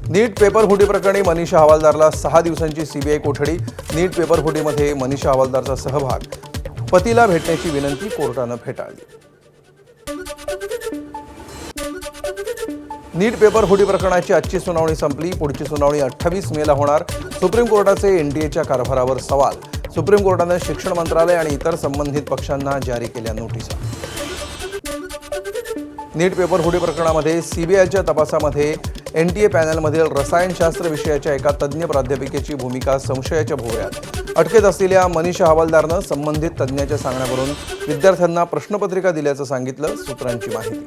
नीट पेपरफुटी प्रकरणी मनीषा हवालदारला 6 दिवसांची सीबीआय कोठडी। नीट पेपरफुटीमध्ये मनीषा हवालदारचा सहभाग, पतीला भेटण्याची विनंती कोर्टानं फेटाळली। नीट पेपरफुटी प्रकरणाची आजची सुनावणी संपली। पुढची सुनावणी 28 मेला होणार। सुप्रीम कोर्टाचे एनटीएच्या कारभारावर सवाल। सुप्रीम कोर्टानं शिक्षण मंत्रालय आणि इतर संबंधित पक्षांना जारी केल्या नोटिसा। नीट पेपरफुटी प्रकरणामध्ये सीबीआयच्या तपासामध्ये एनटीए पॅनलमधील रसायनशास्त्र विषयाच्या एका तज्ज्ञ प्राध्यापिकेची भूमिका संशयाच्या भोवऱ्यात। अटकेत असलेल्या मनीषा हवालदारनं संबंधित तज्ज्ञाच्या सांगण्यावरून विद्यार्थ्यांना प्रश्नपत्रिका दिल्याचं सांगितलं, सूत्रांची माहिती।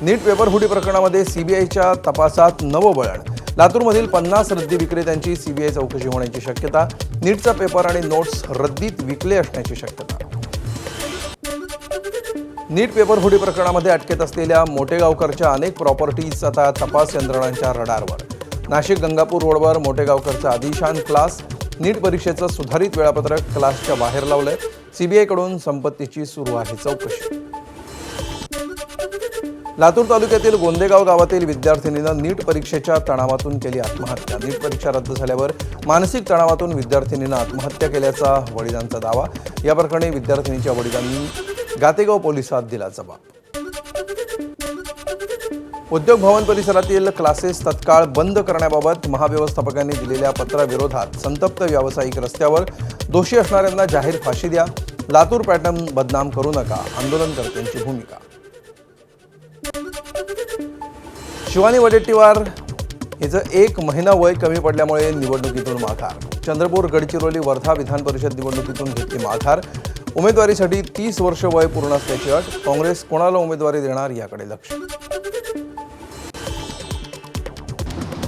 नीट पेपरफुटी प्रकरणामध्ये सीबीआयच्या तपासात नवं वळण। लातूरमधील 50 रद्दी विक्रेत्यांची सीबीआय चौकशी होण्याची शक्यता। नीटचा पेपर आणि नोट्स रद्दीत विकले असण्याची शक्यता। नीट पेपरफुटी प्रकरणामध्ये अटकेत असलेल्या मोटेगावकरच्या अनेक प्रॉपर्टीज आता तपास यंत्रणांच्या रडारवर। नाशिक गंगापूर रोडवर मोटेगावकरचा आदिशान क्लास। नीट परीक्षेचं सुधारित वेळापत्रक क्लासच्या बाहेर लावलंय। सीबीआयकडून संपत्तीची सुरू आहे चौकशी। लातूर तालुक्यातील गोंदेगाव गावातील विद्यार्थिनीनं नीट परीक्षेच्या तणावातून केली आत्महत्या। नीट परीक्षा रद्द झाल्यावर मानसिक तणावातून विद्यार्थिनीनं आत्महत्या केल्याचा वडिलांचा दावा। या प्रकरणी विद्यार्थिनीच्या वडिलांनी गातेगाव पोलिसात दिला जबाब। उद्योग भवन परिसरातील क्लासेस तत्काळ बंद करण्याबाबत महाव्यवस्थापकांनी दिलेल्या पत्राविरोधात संतप्त व्यावसायिक रस्त्यावर। दोषी असणाऱ्यांना जाहीर फाशी द्या, लातूर पॅटर्न बदनाम करू नका, आंदोलनकर्त्यांची भूमिका। शिवानी वडेट्टीवार हिचं 1 महिना वय कमी पडल्यामुळे निवडणुकीतून माघार। चंद्रपूर, गडचिरोली, वर्धा विधान परिषद निवडणुकीतून घेतली माघार। उमेदवारीसाठी 30 वर्ष वय पूर्ण असल्याची अट। काँग्रेस कोणाला उमेदवारी देणार याकडे लक्ष।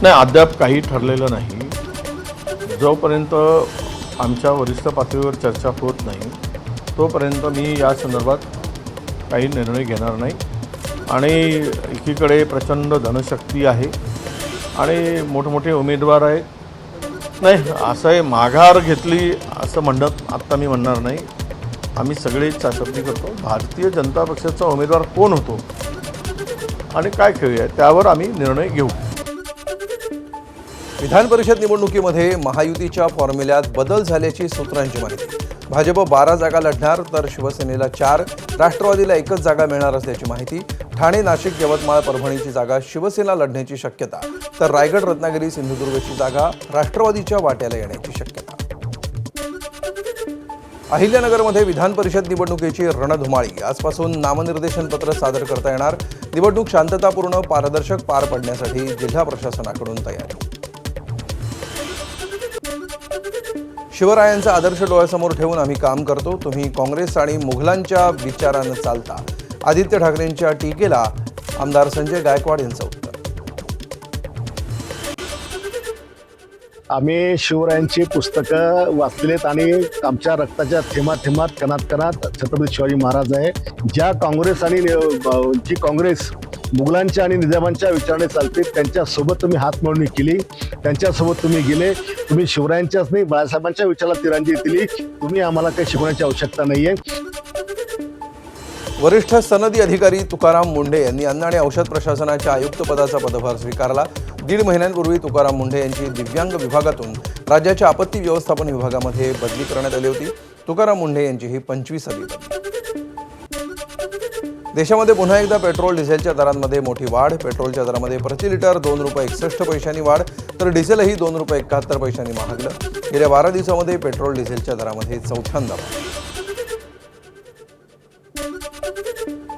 नाही, अद्याप काही ठरलेलं नाही। जोपर्यंत आमच्या वरिष्ठ पातळीवर चर्चा होत नाही तोपर्यंत मी या संदर्भात काही निर्णय घेणार नाही। आणि एकीकडे प्रचंड धनशक्ती आहे आणि मोठमोठे उमेदवार आहेत। नाही, असं आहे माघार घेतली असं म्हणत आत्ता मी म्हणणार नाही। आम्ही सगळे चाचपणी करतो, भारतीय जनता पक्षाचा उमेदवार कोण होतो आणि काय खेळूया त्यावर आम्ही निर्णय घेऊ। विधान परिषद निवडणुकीमध्ये महायुतीच्या फॉर्म्युल्यात बदल झाल्याची सूत्रांची माहिती। भाजप 12 जागा लढणार तर शिवसेनेला 4, राष्ट्रवादीला 1च जागा मिळणार असल्याची माहिती। ठाणे, नाशिक, यवतमाळ, परभणीची जागा शिवसेना लढण्याची शक्यता, तर रायगड, रत्नागिरी, सिंधुदुर्गची जागा राष्ट्रवादीच्या वाट्याला येण्याची शक्यता। अहिल्यानगरमध्ये विधान परिषद निवडणुकीची रणधुमाळी। आजपासून नामनिर्देशन पत्र सादर करता येणार। निवडणूक शांततापूर्ण, पारदर्शक पार पडण्यासाठी जिल्हा प्रशासनाकडून तयारी। शिवरायांचा आदर्श डोळ्यासमोर ठेवून आम्ही काम करतो, तुम्ही काँग्रेस आणि मुघलांच्या विचारानं चालता। आदित्य ठाकरेंच्या टीकेला आमदार संजय गायकवाड यांचं उत्तर। आम्ही शिवरायांची पुस्तकं वाचलेत आणि आमच्या रक्ताच्या थेंबात कणात कणात छत्रपती शिवाजी महाराज आहे। ज्या काँग्रेस आणि जी काँग्रेस मुघलांच्या आणि निजामांच्या विचाराने चालते त्यांच्यासोबत तुम्ही हातमिळवणी केली, त्यांच्यासोबत तुम्ही गेले। तुम्ही शिवरायांच्याच नाही बाळासाहेबांच्या विचाराला तिरंजी दिली। तुम्ही आम्हाला काही शिकवण्याची आवश्यकता नाही आहे। वरिष्ठ सनदी अधिकारी तुकाराम मुंढे यांनी अन्न आणि औषध प्रशासनाच्या आयुक्तपदाचा पदभार स्वीकारला। 1.5 महिन्यांपूर्वी तुकाराम मुंढे यांची दिव्यांग विभागातून राज्याच्या आपत्ती व्यवस्थापन विभागामध्ये बदली करण्यात आली होती। तुकाराम मुंढे यांची ही 25वी बदली। देशामध्ये पुन्हा एकदा पेट्रोल डिझेलच्या दरांमध्ये मोठी वाढ। पेट्रोलच्या दरामध्ये प्रति लिटर 2 रुपये 61 पैशांनी वाढ, तर डिझेलही 2 रुपये 71 पैशांनी महागलं। गेल्या 12 दिवसांमध्ये पेट्रोल डिझेलच्या दरामध्ये चौथ्यांदा वाढ।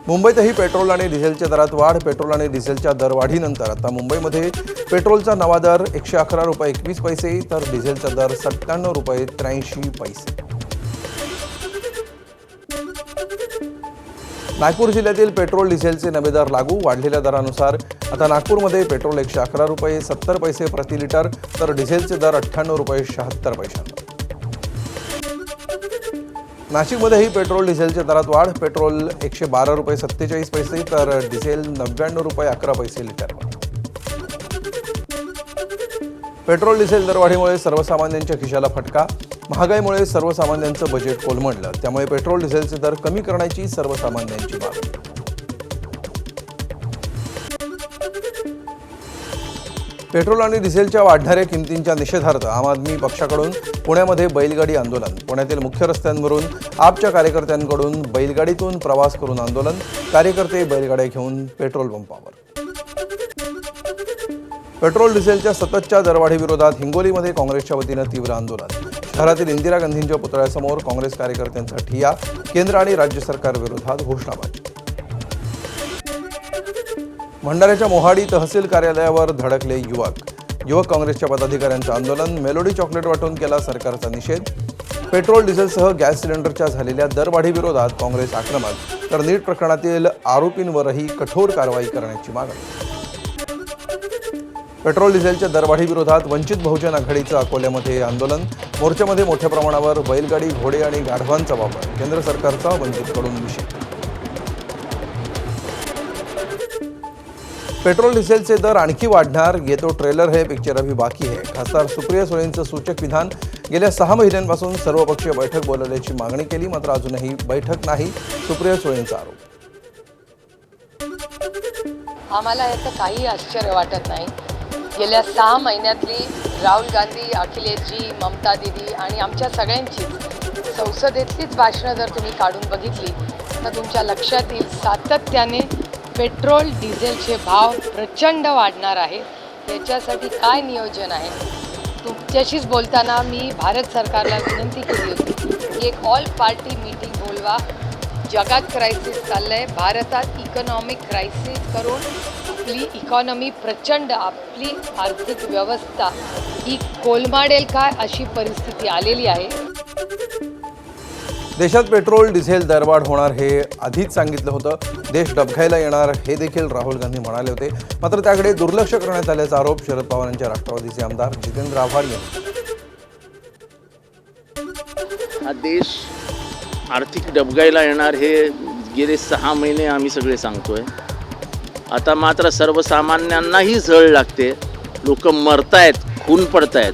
मुंबईतही पेट्रोल आणि डिझेलच्या दरात वाढ। पेट्रोल आणि डिझेलच्या दरवाढीनंतर आता मुंबईमध्ये पेट्रोलचा नवा दर 111 रुपये 21 पैसे, तर डिझेलचा दर 97 रुपये 83 पैसे। नागपूर जिल्ह्यातील पेट्रोल डिझेलचे नवे दर लागू। वाढलेल्या दरानुसार आता नागपूरमध्ये पेट्रोल 111 रुपये 70 पैसे प्रति लिटर, तर डिझेलचे दर 98 रुपये 76 पैशांवर। नाशिकमध्येही पेट्रोल डिझेलच्या दरात वाढ। पेट्रोल 112 रुपये 47 पैसे, तर डिझेल 99 रुपये 11 पैसे लिटरवर। पेट्रोल डिझेल दरवाढीमुळे सर्वसामान्यांच्या खिशाला फटका। महागाईमुळे सर्वसामान्यांचं बजेट कोलमडलं, त्यामुळे पेट्रोल डिझेलचे दर कमी करण्याची सर्वसामान्यांची मागणी। पेट्रोल आणि डिझेलच्या वाढणाऱ्या किमतींच्या निषेधार्थ आम आदमी पक्षाकडून पुण्यामध्ये बैलगाडी आंदोलन. पुण्यातील मुख्य रस्त्यांवरून आपच्या कार्यकर्त्यांकडून बैलगाडीतून प्रवास करून आंदोलन. कार्यकर्ते बैलगाड्या घेऊन पेट्रोल पंपावर. पेट्रोल डिझेलच्या सततच्या दरवाढीविरोधात हिंगोलीमध्ये काँग्रेसच्या वतीनं तीव्र आंदोलन. शहरातील इंदिरा गांधींच्या पुतळ्यासमोर काँग्रेस कार्यकर्त्यांचा ठिय्या. केंद्र आणि राज्य सरकारविरोधात घोषणाबाजी. भंडाऱ्याच्या मोहाडी तहसील कार्यालयावर धडकले युवक काँग्रेसच्या पदाधिकाऱ्यांचं आंदोलन. मेलोडी चॉकलेट वाटून केला सरकारचा निषेध. पेट्रोल डिझेलसह गॅस सिलेंडरच्या झालेल्या दरवाढीविरोधात काँग्रेस आक्रमक, तर नीट प्रकरणातील आरोपींवरही कठोर कारवाई करण्याची मागणी. पेट्रोल डिझेलच्या दरवाढीविरोधात वंचित बहुजन आघाडीचं अकोल्यामध्ये आंदोलन. मोर्चामध्ये मोठ्या प्रमाणावर बैलगाडी, घोडे आणि गाढवांचा वापर. केंद्र सरकारचा वंचितकडून निषेध. पेट्रोल डिझेलचे दर आणखी वाढणार, ये तो ट्रेलर है, पिक्चर अभी बाकी है. खासदार सुप्रिया सुळेंचं सूचक विधान. गेल्या 6 महिन्यांपासून सर्वपक्षीय बैठक बोलावल्याची मागणी केली, मात्र अजूनही बैठक नाही. सुप्रिया सुळेंचा आरोप. आम्हाला याचं काही आश्चर्य वाटत नाही. गेल्या 6 महिन्यातली राहुल गांधी, अखिलेशजी, ममता दीदी आणि आमच्या सगळ्यांची संसदेतलीच भाषणं जर तुम्ही काढून बघितली तर तुमच्या लक्षात येईल सातत्याने पेट्रोल डिझेलचे भाव प्रचंड वाढणार आहे. याच्यासाठी काय नियोजन आहे? तुमच्याशीच बोलताना मी भारत सरकारला विनंती केली होती की एक ऑल पार्टी मीटिंग बोलवा. जगात क्रायसिस चाललं आहे, भारतात इकॉनॉमिक क्रायसिस करून आपली इकॉनॉमी प्रचंड, आपली आर्थिक व्यवस्था ही कोलमाडेल काय अशी परिस्थिती आलेली आहे. देशात पेट्रोल डिझेल दरवाढ होणार हे आधीच सांगितलं होतं. देश डबघायला येणार हे देखील राहुल गांधी म्हणाले होते, मात्र त्याकडे दुर्लक्ष करण्यात आल्याचा आरोप शरद पवारांच्या राष्ट्रवादीचे आमदार जितेंद्र आव्हाड यांनी. हा देश आर्थिक डबघाईला येणार हे गेले 6 महिने आम्ही सगळे सांगतोय. आता मात्र सर्वसामान्यांनाही झळ लागते. लोक मरतायत, खून पडतायत,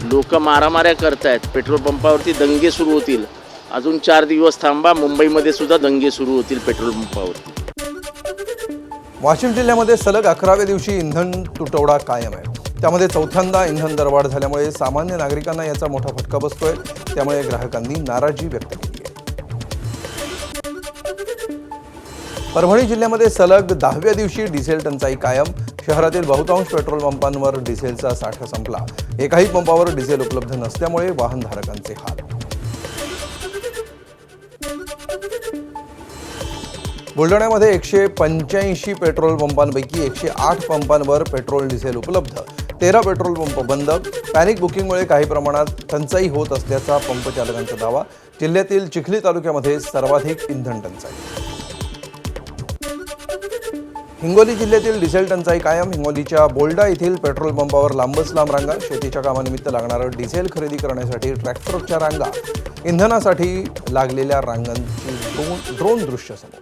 लोक मारामाऱ्या करतायत. पेट्रोल पंपावरती दंगे सुरू होतील. अजून 4 दिवस थांबा, मुंबईमध्ये सुद्धा दंगे सुरू होतील पेट्रोल पंपावरती. वाशिम जिल्ह्यामध्ये सलग 11व्या दिवशी इंधन तुटवडा कायम आहे. त्यामध्ये चौथ्यांदा इंधन दरवाढ झाल्यामुळे सामान्य नागरिकांना याचा मोठा फटका बसतोय. त्यामुळे ग्राहकांनी नाराजी व्यक्त केली आहे. परभणी जिल्ह्यामध्ये सलग 10व्या दिवशी डिझेल टंचाई कायम. शहरातील बहुतांश पेट्रोल पंपांवर डिझेलचा साठा संपला. एकाही पंपावर डिझेल उपलब्ध नसल्यामुळे वाहनधारकांचे हाल. बुलढाण्यामध्ये 185 पेट्रोल पंपांपैकी 108 पंपांवर पेट्रोल डिझेल उपलब्ध. 13 पेट्रोल पंप बंद. पॅनिक बुकिंगमुळे काही प्रमाणात टंचाई होत असल्याचा पंप चालकांचा दावा. जिल्ह्यातील चिखली तालुक्यामध्ये सर्वाधिक इंधन टंचाई. हिंगोली जिल्ह्यातील डिझेल टंचाई कायम. हिंगोलीच्या बोल्डा येथील पेट्रोल पंपावर लांबच लांब रांगा. शेतीच्या कामानिमित्त लागणारं डिझेल खरेदी करण्यासाठी ट्रॅक्टरच्या रांगा. इंधनासाठी लागलेल्या रांगांची ड्रोन दृश्य समोर.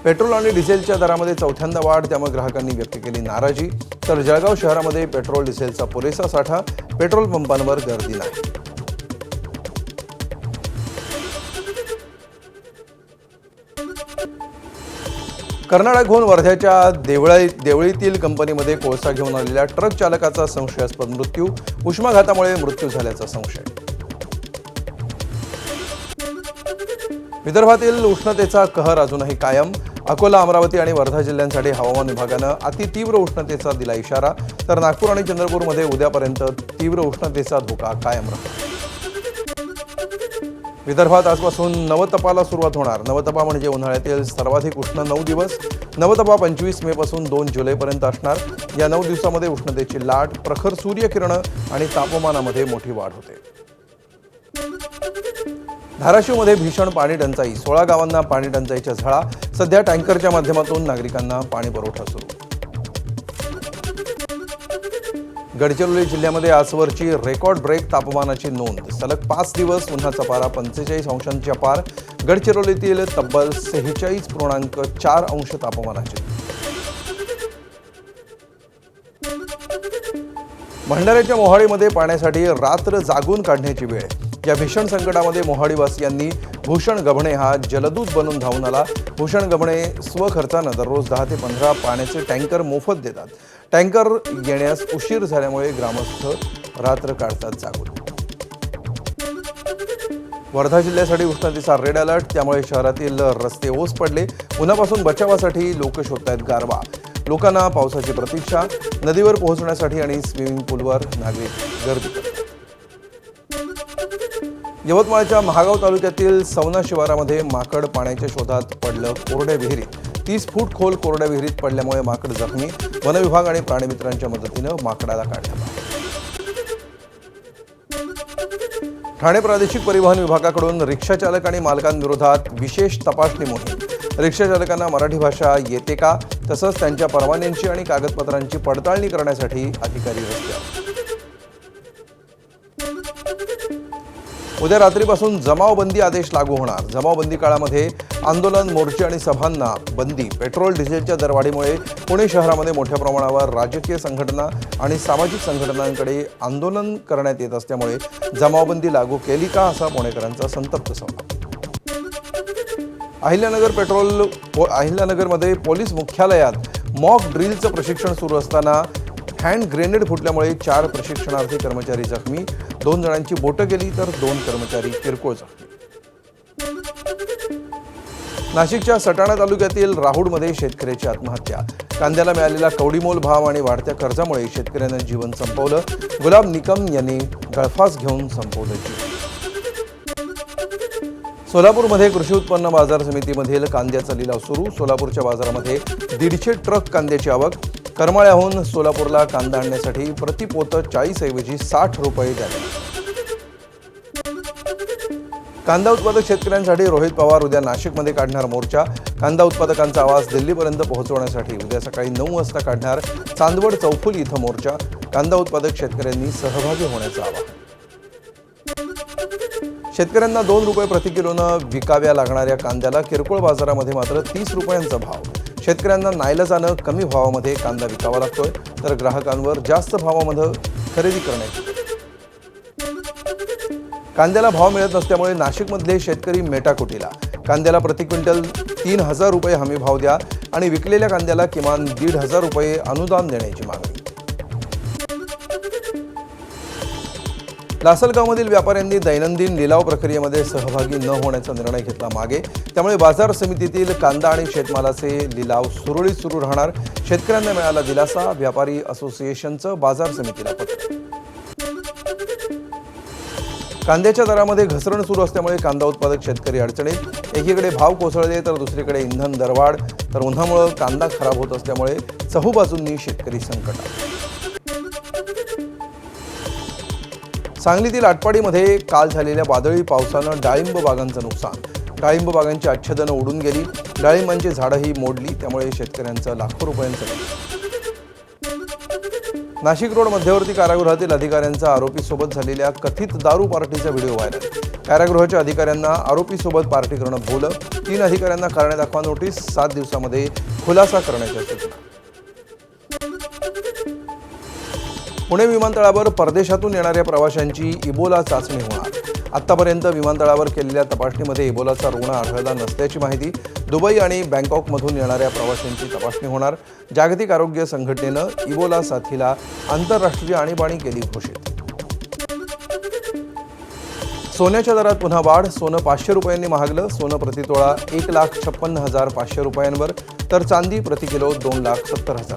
पेट्रोल आणि डिझेलच्या दरामध्ये चौथ्यांदा वाढ, त्यामुळे ग्राहकांनी व्यक्त केली नाराजी. तर जळगाव शहरामध्ये पेट्रोल डिझेलचा पुरेसा साठा. पेट्रोल पंपांवर गर्दी नाही. कर्नाटकहून वर्ध्याच्या देवळीतील कंपनीमध्ये कोळसा घेऊन आलेल्या ट्रक चालकाचा संशयास्पद मृत्यू. उष्माघातामुळे मृत्यू झाल्याचा संशय. विदर्भातील उष्णतेचा कहर अजूनही कायम. अकोला, अमरावती आणि वर्धा जिल्ह्यांसाठी हवामान विभागानं अतितीव्र उष्णतेचा दिला इशारा. तर नागपूर आणि चंद्रपूरमध्ये उद्यापर्यंत तीव्र उष्णतेचा धोका कायम राहणार. विदर्भात आजपासून नवतपाला सुरुवात होणार. नवतपा म्हणजे उन्हाळ्यातील सर्वाधिक उष्ण 9 दिवस. नवतपा 25 मे पासून 2 जुलैपर्यंत असणार. या 9 दिवसामध्ये उष्णतेची लाट, प्रखर सूर्यकिरणं आणि तापमानामध्ये मोठी वाढ होते. धाराशिवमध्ये भीषण पाणी टंचाई. 16 गावांना पाणी टंचाईच्या झळा. सध्या टँकरच्या माध्यमातून नागरिकांना पाणी पुरवठा सुरू. गडचिरोली जिल्ह्यामध्ये आजवरची रेकॉर्ड ब्रेक तापमानाची नोंद. सलग 5 दिवस उन्हाचा पारा 45 अंशांच्या पार. गडचिरोलीतील तब्बल 46.4 अंश तापमानाचे. भंडाऱ्याच्या मोहाडीमध्ये पाण्यासाठी रात्र जागून काढण्याची वेळ. या भीषण संकटामध्ये मोहाडीवासियांनी भूषण गव्हाणे हा जलदूत बनून धावून आला. भूषण गव्हाणे स्वखर्चानं दररोज 10 ते 15 पाण्याचे टँकर मोफत देतात. टँकर येण्यास उशीर झाल्यामुळे ग्रामस्थ रात्र काढतात जागून. वर्धा जिल्ह्यासाठी उष्णतेचा रेड अलर्ट, त्यामुळे शहरातील रस्ते ओस पडले. उन्हापासून बचावासाठी लोक शोधतायत गारवा. लोकांना पावसाची प्रतीक्षा. नदीवर पोहोचण्यासाठी आणि स्विमिंग पूलवर नागरिक गर्दी करतात. यवतमाळच्या महागाव तालुक्यातील सवना शिवारामध्ये माकड पाण्याच्या शोधात पडलं कोरड्या विहिरीत. 30 फूट खोल कोरड्या विहिरीत पडल्यामुळे माकड जखमी. वनविभाग आणि प्राणीमित्रांच्या मदतीनं माकडाला काढण्यात आलं. ठाणे प्रादेशिक परिवहन विभागाकडून रिक्षा चालक आणि मालकांविरोधात विशेष तपासणी मोहीम. रिक्षा चालकांना मराठी भाषा येते का, तसंच त्यांच्या परवान्यांची आणि कागदपत्रांची पडताळणी करण्यासाठी अधिकारी रस्त्यावर. उद्या रात्रीपासून जमावबंदी आदेश लागू होणार. जमावबंदी काळामध्ये आंदोलन, मोर्चे आणि सभांना बंदी. पेट्रोल डिझेलच्या दरवाढीमुळे पुणे शहरामध्ये मोठ्या प्रमाणावर राजकीय संघटना आणि सामाजिक संघटनांकडे आंदोलन करण्यात येत असल्यामुळे जमावबंदी लागू केली का, असा पुणेकरांचा संतप्त सवाल. अहिल्यानगरमध्ये पोलीस मुख्यालयात मॉक ड्रिलचं प्रशिक्षण सुरू असताना हँड ग्रेनेड फुटल्यामुळे 4 प्रशिक्षणार्थी कर्मचारी जखमी. 2 जणांची बोटं गेली तर 2 कर्मचारी किरकोळ जखमी. नाशिकच्या सटाणा तालुक्यातील राहुडमध्ये शेतकऱ्याची आत्महत्या. कांद्याला मिळालेला कवडीमोल भाव आणि वाढत्या कर्जामुळे शेतकऱ्यानं जीवन संपवलं. गुलाब निकम यांनी गळफास घेऊन संपवलं जीवन. सोलापूरमध्ये कृषी उत्पन्न बाजार समितीमधील कांद्याचा लिलाव सुरू. सोलापूरच्या बाजारामध्ये 150 ट्रक कांद्याची आवक. करमाळ्याहून सोलापूरला कांदा आणण्यासाठी प्रतिपोत 40 ऐवजी 60 रुपये द्यावे. कांदा उत्पादक शेतकऱ्यांसाठी रोहित पवार उद्या नाशिकमध्ये काढणार मोर्चा. कांदा उत्पादकांचा आवाज दिल्लीपर्यंत पोहोचवण्यासाठी उद्या सकाळी 9 वाजता काढणार चांदवड चौफुली इथं मोर्चा. कांदा उत्पादक शेतकऱ्यांनी सहभागी होण्याचं आवाहन. शेतकऱ्यांना 2 रुपये प्रति किलोनं विकाव्या लागणाऱ्या कांद्याला किरकोळ बाजारामध्ये मात्र 30 रुपयांचा भाव. शेतकऱ्यांना नाईलाजानं कमी भावामध्ये कांदा विकावा लागतोय, तर ग्राहकांवर जास्त भावामध्ये खरेदी करण्याची. कांद्याला भाव मिळत नसल्यामुळे नाशिकमधले शेतकरी मेटाकुटीला. कांद्याला प्रति क्विंटल 3000 रुपये हमी भाव द्या आणि विकलेल्या कांद्याला किमान 1500 रुपये अनुदान देण्याची मागणी. लासलगावमधील व्यापाऱ्यांनी दैनंदिन लिलाव प्रक्रियेमध्ये सहभागी न होण्याचा निर्णय घेतला मागे. त्यामुळे बाजार समितीतील कांदा आणि शेतमालाचे लिलाव सुरळीत सुरू राहणार. शेतकऱ्यांना मिळाला दिलासा. व्यापारी असोसिएशनचं बाजार समितीला पत्र. कांद्याच्या दरामध्ये घसरण सुरू असल्यामुळे कांदा उत्पादक शेतकरी अडचणीत. एकीकडे भाव कोसळले तर दुसरीकडे इंधन दरवाढ, तर उन्हामुळे कांदा खराब होत असल्यामुळे चहूबाजूंनी शेतकरी संकटात. सांगलीतील आटपाडीमध्ये काल झालेल्या वादळी पावसानं डाळिंब बागांचं नुकसान. डाळिंब बागांची आच्छादनं उडून गेली. डाळिंबांची झाडंही मोडली. त्यामुळे शेतकऱ्यांचं लाखो रुपयांचं नुकसान. नाशिक रोड मध्यवर्ती कारागृहातील अधिकाऱ्यांचा आरोपीसोबत झालेल्या कथित दारू पार्टीचा व्हिडिओ व्हायरल. कारागृहाच्या अधिकाऱ्यांना आरोपीसोबत पार्टी करणं भोवलं. 3 अधिकाऱ्यांना कारणे दाखवा नोटीस. 7 दिवसामध्ये खुलासा करण्याच्या सूचना. पुणे विमानतळावर परदेशातून येणाऱ्या प्रवाशांची इबोला चाचणी होणार. आत्तापर्यंत विमानतळावर केलेल्या तपासणीमध्ये इबोलाचा रुग्ण आढळला नसल्याची माहिती. दुबई आणि बँकॉकमधून येणाऱ्या प्रवाशांची तपासणी होणार. जागतिक आरोग्य संघटनेनं इबोला साथीला आंतरराष्ट्रीय आणीबाणी केली घोषित. सोन्याच्या दरात पुन्हा वाढ. सोनं 500 रुपयांनी महागलं. सोनं प्रतितोळा 1,56,500 रुपयांवर, तर चांदी प्रति किलो 2,70,000.